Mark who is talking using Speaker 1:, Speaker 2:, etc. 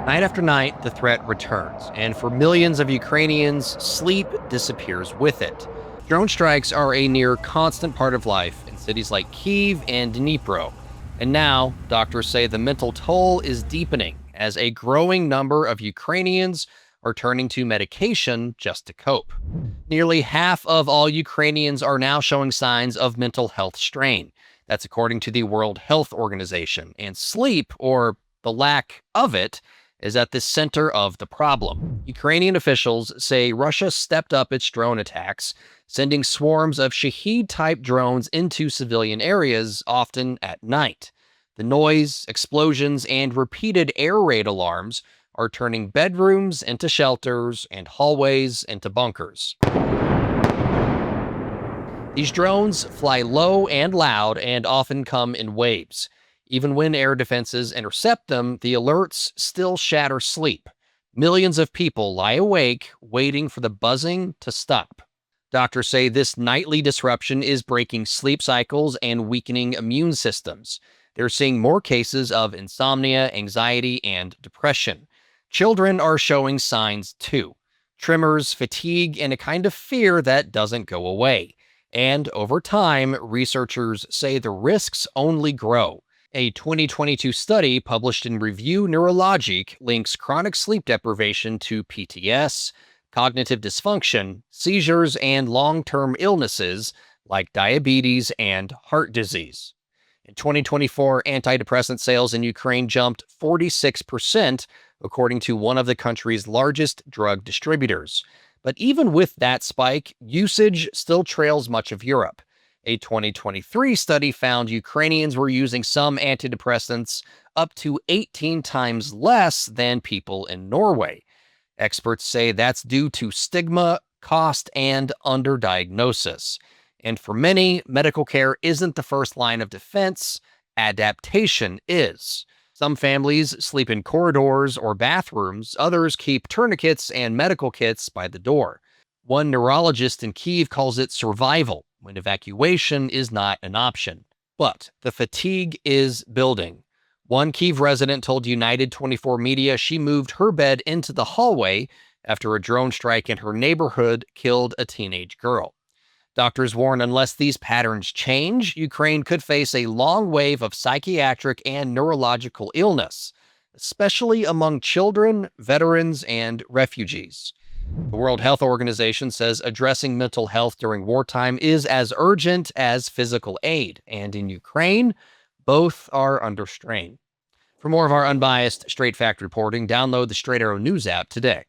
Speaker 1: Night after night, the threat returns, and for millions of Ukrainians, sleep disappears with it. Drone strikes are a near constant part of life in cities like Kyiv and Dnipro. And now, doctors say the mental toll is deepening as a growing number of Ukrainians are turning to medication just to cope. Nearly half of all Ukrainians are now showing signs of mental health strain. That's according to the World Health Organization. And sleep, or the lack of it, is at the center of the problem. Ukrainian officials say Russia stepped up its drone attacks, sending swarms of Shahed type drones into civilian areas, often at night. The noise, explosions, and repeated air raid alarms are turning bedrooms into shelters and hallways into bunkers. These drones fly low and loud and often come in waves. Even when air defenses intercept them, the alerts still shatter sleep. Millions of people lie awake, waiting for the buzzing to stop. Doctors say this nightly disruption is breaking sleep cycles and weakening immune systems. They're seeing more cases of insomnia, anxiety, and depression. Children are showing signs too: tremors, fatigue, and a kind of fear that doesn't go away. And over time, researchers say the risks only grow. A 2022 study published in Review Neurologic links chronic sleep deprivation to PTS, cognitive dysfunction, seizures, and long-term illnesses like diabetes and heart disease. In 2024, antidepressant sales in Ukraine jumped 46%, according to one of the country's largest drug distributors. But even with that spike, usage still trails much of Europe. A 2023 study found Ukrainians were using some antidepressants up to 18 times less than people in Norway. Experts say that's due to stigma, cost, and underdiagnosis. And for many, medical care isn't the first line of defense, adaptation is. Some families sleep in corridors or bathrooms, others keep tourniquets and medical kits by the door. One neurologist in Kyiv calls it survival when evacuation is not an option. But the fatigue is building. One Kyiv resident told United 24 Media she moved her bed into the hallway after a drone strike in her neighborhood killed a teenage girl. Doctors warn unless these patterns change, Ukraine could face a long wave of psychiatric and neurological illness, especially among children, veterans, and refugees. The World Health Organization says addressing mental health during wartime is as urgent as physical aid, and in Ukraine, both are under strain. For more of our unbiased, straight fact reporting, download the Straight Arrow News app today.